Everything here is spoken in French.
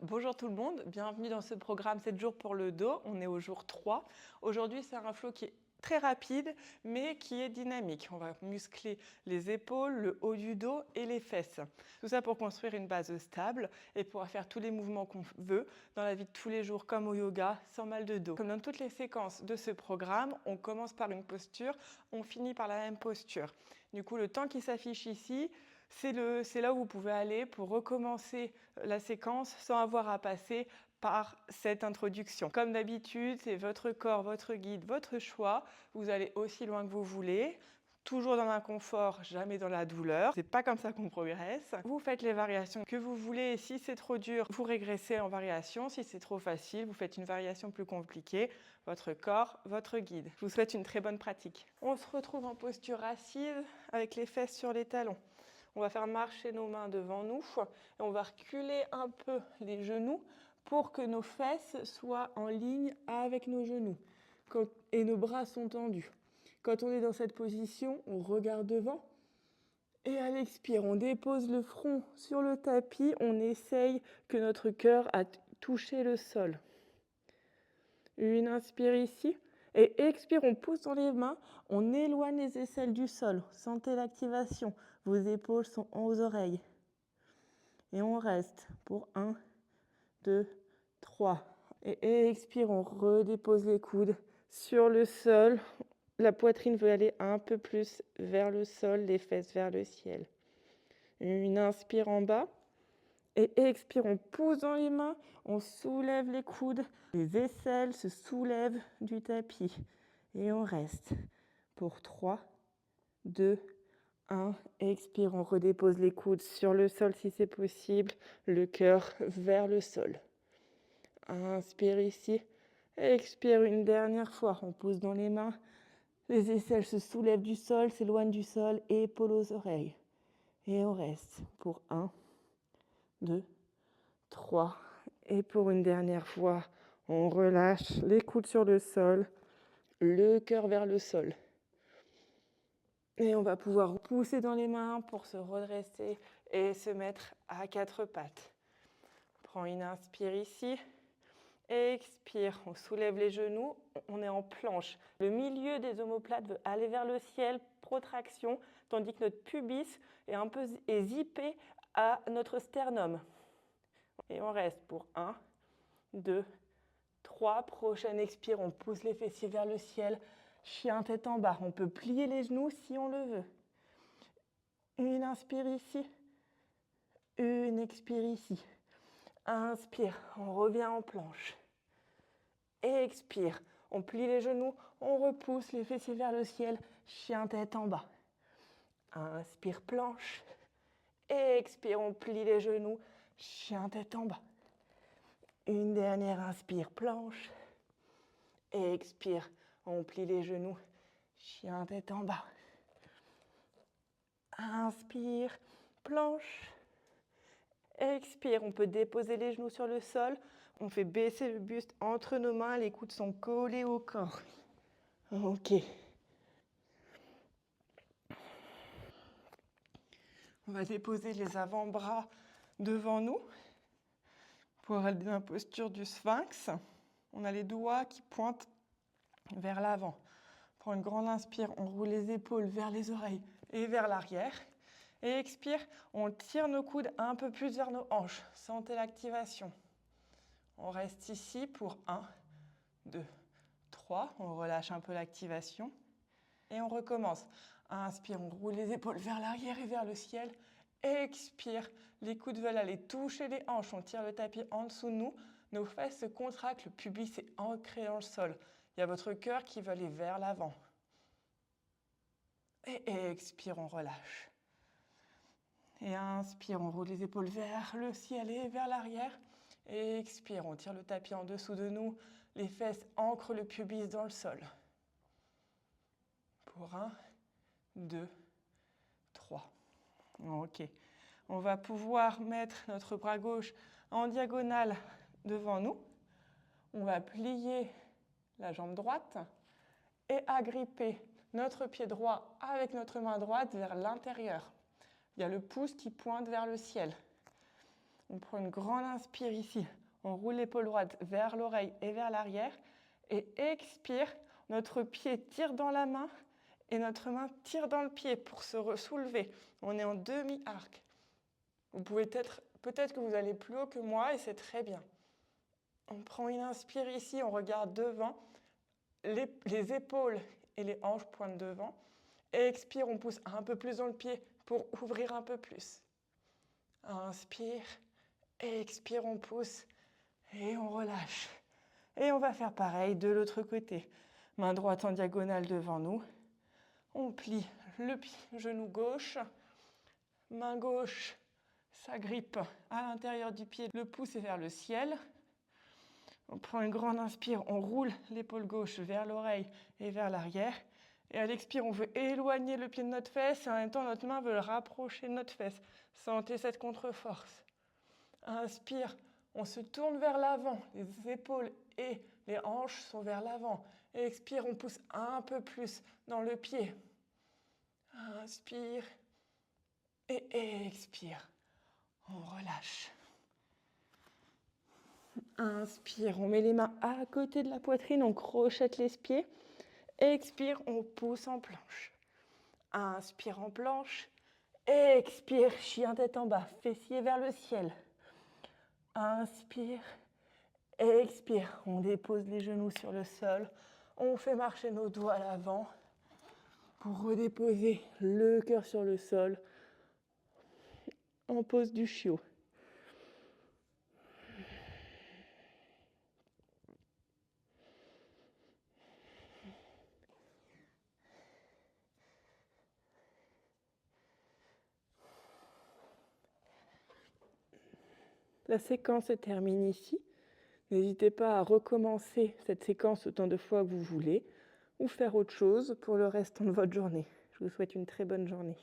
Bonjour tout le monde, bienvenue dans ce programme 7 jours pour le dos. On est au jour 3. Aujourd'hui, c'est un flow qui est très rapide, mais qui est dynamique. On va muscler les épaules, le haut du dos et les fesses. Tout ça pour construire une base stable et pour faire tous les mouvements qu'on veut dans la vie de tous les jours, comme au yoga, sans mal de dos. Comme dans toutes les séquences de ce programme, on commence par une posture, on finit par la même posture. Du coup, le temps qui s'affiche ici, c'est là où vous pouvez aller pour recommencer la séquence sans avoir à passer par cette introduction. Comme d'habitude, c'est votre corps, votre guide, votre choix. Vous allez aussi loin que vous voulez. Toujours dans l'inconfort, jamais dans la douleur. C'est pas comme ça qu'on progresse. Vous faites les variations que vous voulez. Si c'est trop dur, vous régressez en variation. Si c'est trop facile, vous faites une variation plus compliquée. Votre corps, votre guide. Je vous souhaite une très bonne pratique. On se retrouve en posture assise avec les fesses sur les talons. On va faire marcher nos mains devant nous et on va reculer un peu les genoux pour que nos fesses soient en ligne avec nos genoux et nos bras sont tendus. Quand on est dans cette position, on regarde devant et à l'expire, on dépose le front sur le tapis, on essaye que notre cœur a touché le sol. Une inspire ici. Et expire, on pousse dans les mains, on éloigne les aisselles du sol. Sentez l'activation. Vos épaules sont aux oreilles. Et on reste pour 1, 2, 3. Et expire, on redépose les coudes sur le sol. La poitrine veut aller un peu plus vers le sol, les fesses vers le ciel. Une inspire en bas. Et expire, on pousse dans les mains, on soulève les coudes, les aisselles se soulèvent du tapis. Et on reste pour 3, 2, 1. Expire, on redépose les coudes sur le sol si c'est possible, le cœur vers le sol. Inspire ici, expire une dernière fois, on pousse dans les mains, les aisselles se soulèvent du sol, s'éloignent du sol, épaules aux oreilles. Et on reste pour 1, 2, 3. Et pour une dernière fois, on relâche les coudes sur le sol, le cœur vers le sol. Et on va pouvoir pousser dans les mains pour se redresser et se mettre à quatre pattes. Prends une inspire ici. Expire, on soulève les genoux, on est en planche. Le milieu des omoplates veut aller vers le ciel, protraction, tandis que notre pubis est zippé à notre sternum. Et on reste pour 1, 2, 3. Prochaine expire, on pousse les fessiers vers le ciel. Chien tête en bas. On peut plier les genoux si on le veut. Une inspire ici. Une expire ici. Inspire, on revient en planche. Expire, on plie les genoux, on repousse les fessiers vers le ciel. Chien tête en bas. Inspire, planche. Expire, on plie les genoux. Chien tête en bas. Une dernière inspire, planche. Expire, on plie les genoux. Chien tête en bas. Inspire, planche. Expire, on peut déposer les genoux sur le sol. On fait baisser le buste entre nos mains, les coudes sont collés au corps. Ok. On va déposer les avant-bras devant nous pour aller dans la posture du sphinx. On a les doigts qui pointent vers l'avant. Prends une grande inspire, on roule les épaules vers les oreilles et vers l'arrière. Et expire, on tire nos coudes un peu plus vers nos hanches. Sentez l'activation. On reste ici pour 1, 2, 3. On relâche un peu l'activation. Et on recommence. Inspire, on roule les épaules vers l'arrière et vers le ciel. Expire, les coudes veulent aller toucher les hanches. On tire le tapis en dessous de nous. Nos fesses se contractent, le pubis est ancré dans le sol. Il y a votre cœur qui veut aller vers l'avant. Et expire, on relâche. Et inspire, on roule les épaules vers le ciel et vers l'arrière. Et expire, on tire le tapis en dessous de nous. Les fesses ancrent le pubis dans le sol. Pour 1, 2, 3. Ok. On va pouvoir mettre notre bras gauche en diagonale devant nous. On va plier la jambe droite et agripper notre pied droit avec notre main droite vers l'intérieur. Il y a le pouce qui pointe vers le ciel. On prend une grande inspire ici. On roule l'épaule droite vers l'oreille et vers l'arrière. Et expire, notre pied tire dans la main et notre main tire dans le pied pour se soulever. On est en demi-arc. Vous pouvez peut-être que vous allez plus haut que moi et c'est très bien. On prend une inspire ici, on regarde devant. Les épaules et les hanches pointent devant. Et expire, on pousse un peu plus dans le pied pour ouvrir un peu plus. Inspire, expire, on pousse et on relâche. Et on va faire pareil de l'autre côté. Main droite en diagonale devant nous. On plie le genou gauche. Main gauche s'agrippe à l'intérieur du pied. Le pouce est vers le ciel. On prend une grande inspire. On roule l'épaule gauche vers l'oreille et vers l'arrière. Et à l'expire, on veut éloigner le pied de notre fesse. Et en même temps, notre main veut le rapprocher de notre fesse. Sentez cette contre-force. Inspire. On se tourne vers l'avant. Les épaules et les hanches sont vers l'avant. Expire, on pousse un peu plus dans le pied. Inspire et expire. On relâche. Inspire, on met les mains à côté de la poitrine, on crochette les pieds. Expire, on pousse en planche. Inspire en planche. Expire, chien tête en bas, fessier vers le ciel. Inspire. Expire, on dépose les genoux sur le sol. On fait marcher nos doigts à l'avant pour redéposer le cœur sur le sol. On pose du chiot. La séquence se termine ici. N'hésitez pas à recommencer cette séquence autant de fois que vous voulez ou faire autre chose pour le restant de votre journée. Je vous souhaite une très bonne journée.